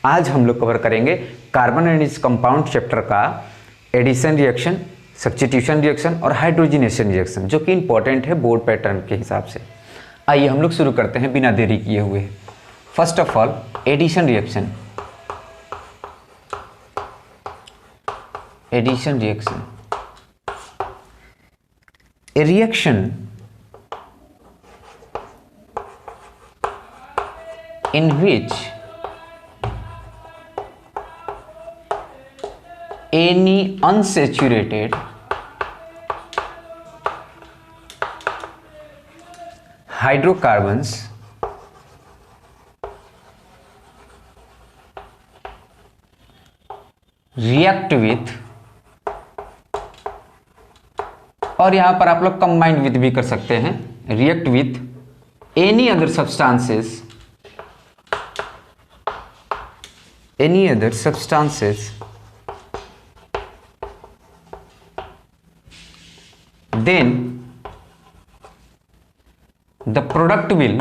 आज हम लोग कवर करेंगे carbon and its compound chapter का एडिशन रिएक्शन, सब्स्टिट्यूशन रिएक्शन और हाइड्रोजनेशन रिएक्शन, जो कि इंपॉर्टेंट है बोर्ड पैटर्न के हिसाब से। आइए हम लोग शुरू करते हैं बिना देरी किए हुए। First of all addition reaction. Addition reaction, a reaction in which any unsaturated hydrocarbons react with, और यहां पर आप लोग कंबाइंड विथ भी कर सकते हैं, react with any other substances, then the product will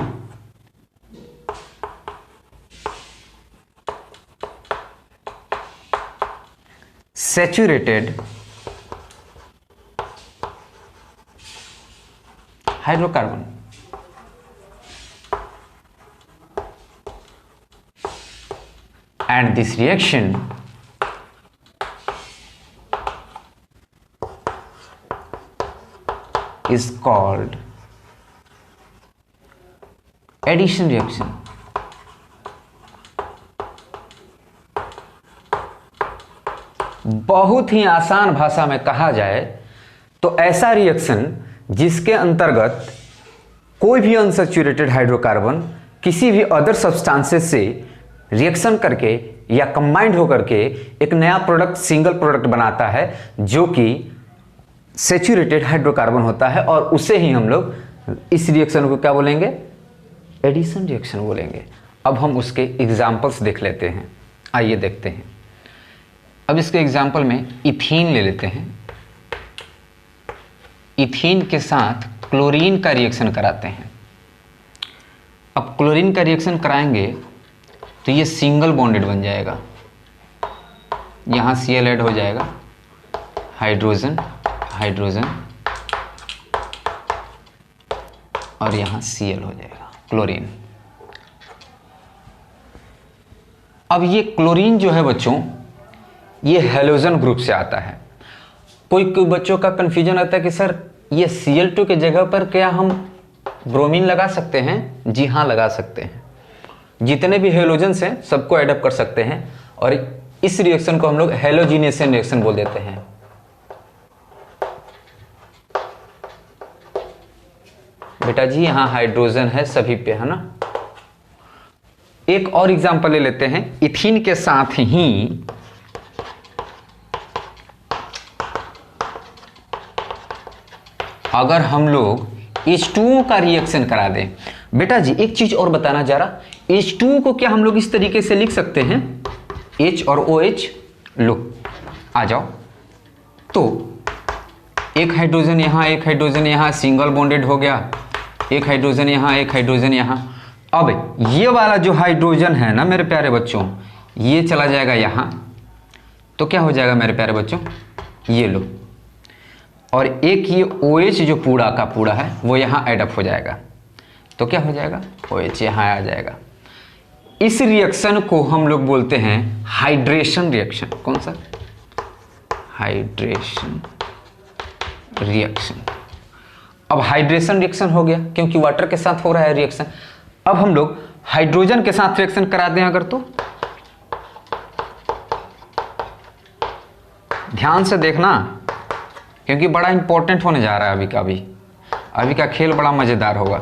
saturated hydrocarbon. And this reaction is called addition reaction. बहुत ही आसान भाषा में कहा जाए तो ऐसा रिएक्शन जिसके अंतर्गत कोई भी अनसैचुरेटेड हाइड्रोकार्बन किसी भी अदर सब्सटेंसेस से रिएक्शन करके या कंबाइंड होकर के एक नया प्रोडक्ट, सिंगल प्रोडक्ट बनाता है जो कि सैचुरेटेड हाइड्रोकार्बन होता है, और उसे ही हम लोग इस रिएक्शन को क्या बोलेंगे? एडिशन रिएक्शन बोलेंगे। अब हम उसके एग्जाम्पल्स देख लेते हैं। आइए देखते हैं। अब इसके एग्जाम्पल में इथीन ले लेते हैं। इथीन के साथ क्लोरीन का रिएक्शन कराते हैं। अब क्लोरीन का रिएक्शन कराएंगे तो ये सिंगल बॉन्डेड बन जाएगा, यहाँ Cl ऐड हो जाएगा, हाइड्रोजन हाइड्रोजन, और यहाँ Cl हो जाएगा, क्लोरीन। अब ये क्लोरीन जो है बच्चों, ये हैलोजन ग्रुप से आता है। कोई बच्चों का कंफ्यूजन आता है कि सर ये Cl2 के जगह पर क्या हम ब्रोमीन लगा सकते हैं? जी हाँ, लगा सकते हैं। जितने भी हेलोजेंस हैं सबको एडअप कर सकते हैं, और इस रिएक्शन को हम लोग हेलोजिनेशन रिएक्शन बोल देते हैं। बेटा जी यहाँ हाइड्रोजन है सभी पे, है ना। एक और एग्जांपल ले लेते हैं। इथीन के साथ ही अगर हम लोग H2O का रिएक्शन करा दें, बेटा जी एक चीज और बताना जा रहा, H2O को क्या हम लोग इस तरीके से लिख सकते हैं? H और OH, लो आ जाओ। तो एक हाइड्रोजन यहाँ, एक हाइड्रोजन यहाँ, सिंगल बॉन्डेड हो गया, एक हाइड्रोजन यहाँ, एक हाइड्रोजन यहाँ। अब ये वाला जो हाइड्रोजन है ना मेरे प्यारे बच्चों, ये चला जाएगा यहाँ, तो क्या हो जाएगा मेरे प्यारे बच्चों? ये लो। और एक ये OH जो पूरा का पूरा है वो यहाँ एडअप हो जाएगा, तो क्या हो जाएगा? OH यहाँ आ जाएगा। इस रिएक्शन को हम लोग बोलते हैं हाइड्रेशन रिएक्शन। कौन सा? Hydration reaction. अब हाइड्रेशन रिएक्शन हो गया क्योंकि वाटर के साथ हो रहा है रिएक्शन। अब हम लोग हाइड्रोजन के साथ रिएक्शन करा दें अगर, तो ध्यान से देखना क्योंकि बड़ा इंपॉर्टेंट होने जा रहा है अभी का खेल बड़ा मजेदार होगा।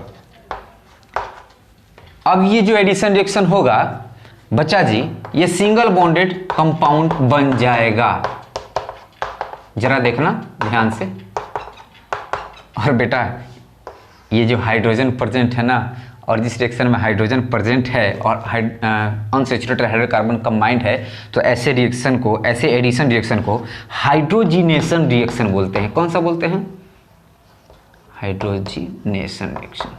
अब ये जो एडिशन रिएक्शन होगा बच्चा जी, ये सिंगल बॉन्डेड कंपाउंड बन जाएगा। जरा देखना ध्यान से। और बेटा ये जो हाइड्रोजन प्रेजेंट है ना, और जिस रिएक्शन में हाइड्रोजन प्रेजेंट है और अनसैचुरेटेड हाइड्रोकार्बन कंबाइंड है, तो ऐसे रिएक्शन को, ऐसे एडिशन रिएक्शन को हाइड्रोजिनेशन रिएक्शन बोलते हैं। कौन सा बोलते हैं? Hydrogenation reaction.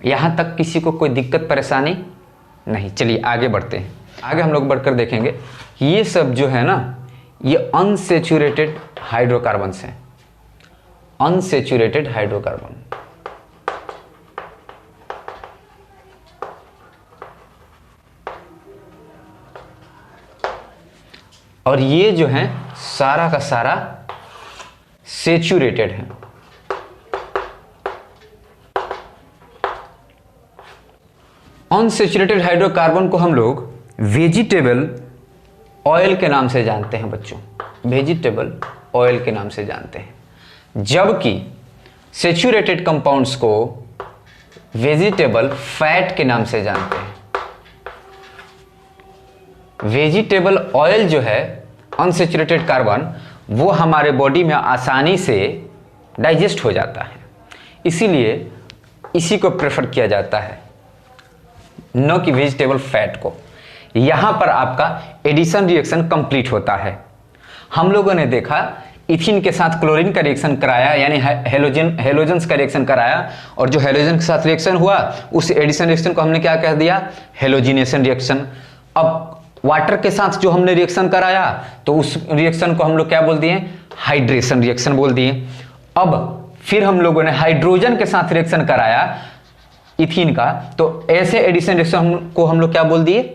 यहाँ तक किसी को कोई दिक्कत परेशानी नहीं। चलिए आगे बढ़ते हैं। आगे हम लोग बढ़कर देखेंगे ये सब जो है ना, ये अनसेचुरेटेड हाइड्रोकार्बन्स हैं, अनसेचुरेटेड हाइड्रोकार्बन। और ये जो है सारा का सारा सेचुरेटेड है। अनसेचुरेटेड हाइड्रोकार्बन को हम लोग वेजिटेबल ऑयल के नाम से जानते हैं बच्चों, वेजिटेबल ऑयल के नाम से जानते हैं, जबकि सेचुरेटेड कंपाउंड्स को वेजिटेबल फैट के नाम से जानते हैं। वेजिटेबल ऑयल जो है अनसेचुरेटेड कार्बन, वो हमारे बॉडी में आसानी से डाइजेस्ट हो जाता है, इसीलिए इसी को प्रेफर किया जाता है, न कि वेजिटेबल फैट को। यहां पर आपका एडिशन रिएक्शन कंप्लीट होता है। हम लोगों ने देखा इथिन के साथ क्लोरीन का रिएक्शन कराया, यानी हेलोजन्स का रिएक्शन कराया, और जो हेलोजन के साथ रिएक्शन हुआ उस एडिशन रिएक्शन को हमने क्या कह दिया, हेलोजिनेशन रिएक्शन। अब वाटर के साथ जो हमने रिएक्शन कराया तो उस रिएक्शन को हम लोग क्या बोल दिए, हाइड्रेशन रिएक्शन बोल दिए। अब फिर हम लोगों ने हाइड्रोजन के साथ रिएक्शन कराया इथिन का, तो ऐसे एडिशन रिएक्शन को हम लोग क्या बोल दिए,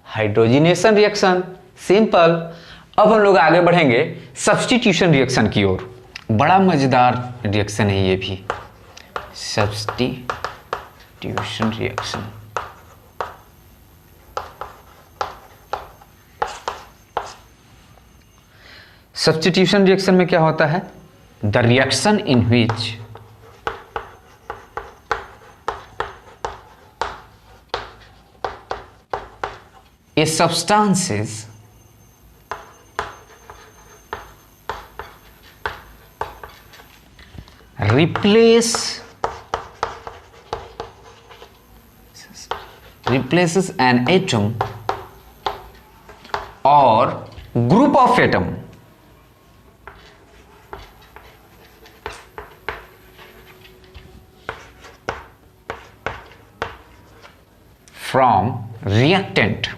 हाइड्रोजिनेशन रिएक्शन। सिंपल। अब हम लोग आगे बढ़ेंगे सब्स्टिट्यूशन रिएक्शन की ओर। बड़ा मजेदार रिएक्शन है ये भी, सब्स्टिट्यूशन रिएक्शन। सब्स्टिट्यूशन रिएक्शन में क्या होता है, the reaction in which a substances replaces an atom or group of atom from reactant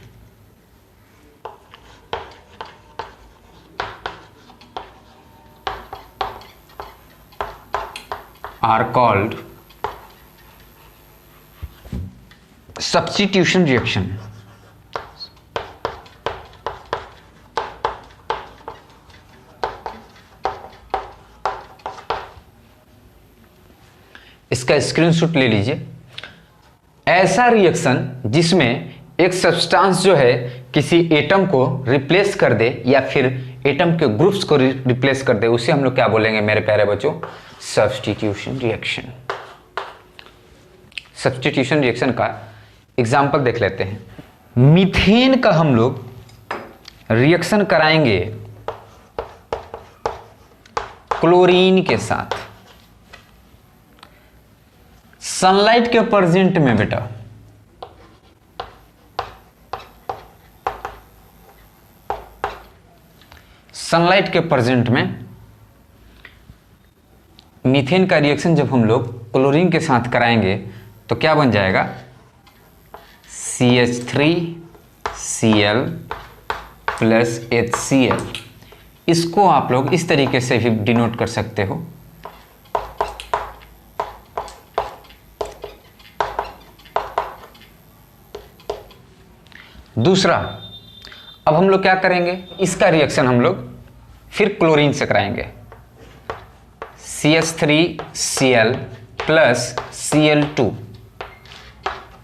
are called substitution reaction. इसका स्क्रीनशॉट ले लीजिए। ऐसा रिएक्शन जिसमें एक सब्सटेंस जो है किसी एटम को रिप्लेस कर दे या फिर एटम के ग्रुप्स को रिप्लेस कर दे, उसे हम लोग क्या बोलेंगे मेरे प्यारे बच्चों, सब्स्टिट्यूशन रिएक्शन। सब्स्टिट्यूशन रिएक्शन का एग्जांपल देख लेते हैं। मीथेन का हम लोग रिएक्शन कराएंगे क्लोरीन के साथ सनलाइट के प्रेजेंट में। बेटा सनलाइट के प्रेजेंट में मीथेन का रिएक्शन जब हम लोग क्लोरीन के साथ कराएंगे तो क्या बन जाएगा, CH3Cl प्लस HCl। इसको आप लोग इस तरीके से भी डिनोट कर सकते हो। दूसरा, अब हम लोग क्या करेंगे, इसका रिएक्शन हम लोग फिर क्लोरीन से कराएंगे, CH3Cl प्लस Cl2।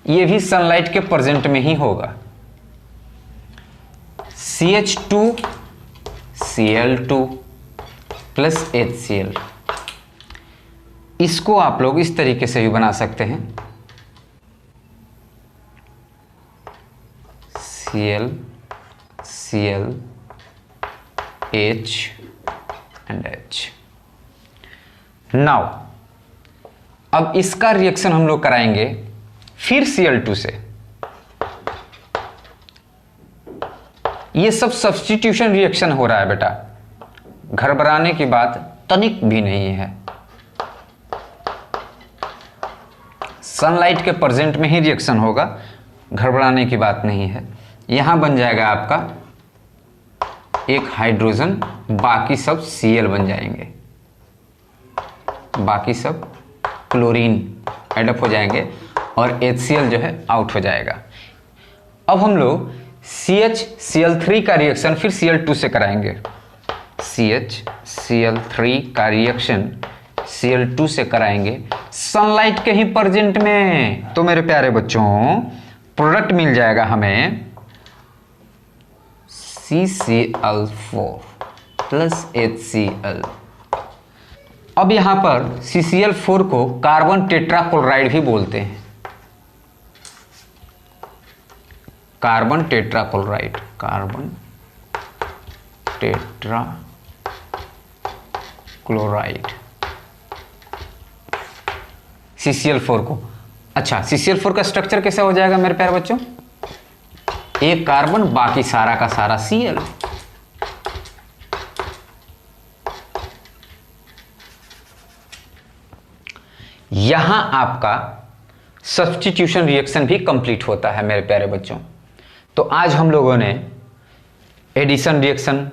ये भी सनलाइट के प्रेजेंट में ही होगा। CH2Cl2 plus HCl। इसको आप लोग इस तरीके से भी बना सकते हैं, Cl Cl H and H। Now अब इसका रिएक्शन हम लोग कराएंगे फिर Cl2 से। ये सब सब्स्टिट्यूशन रिएक्शन हो रहा है बेटा, घबराने की बात तनिक भी नहीं है। सनलाइट के प्रेजेंट में ही रिएक्शन होगा, घबराने की बात नहीं है। यहाँ बन जाएगा आपका एक हाइड्रोजन, बाकी सब Cl बन जाएंगे, बाकी सब क्लोरीन एडअप हो जाएंगे और HCl जो है आउट हो जाएगा। अब हम लोग CH Cl3 का रिएक्शन फिर Cl2 से कराएंगे। CH Cl3 का रिएक्शन Cl2 से कराएंगे सनलाइट के ही प्रेजेंट में। तो मेरे प्यारे बच्चों प्रोडक्ट मिल जाएगा हमें CCl4 प्लस HCl। अब यहां पर CCl4 को कार्बन टेट्राक्लोराइड भी बोलते हैं, carbon tetrachloride, carbon tetrachloride CCl4 को। अच्छा, CCl4 का स्ट्रक्चर कैसा हो जाएगा मेरे प्यारे बच्चों? एक कार्बन, बाकी सारा का सारा Cl। यहां आपका सब्स्टिट्यूशन रिएक्शन भी कंप्लीट होता है मेरे प्यारे बच्चों। तो आज हम लोगों ने addition reaction,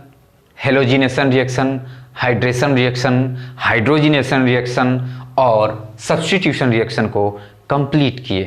halogenation reaction, hydration reaction, hydrogenation reaction और सब्स्टिट्यूशन रिएक्शन को कंप्लीट किए।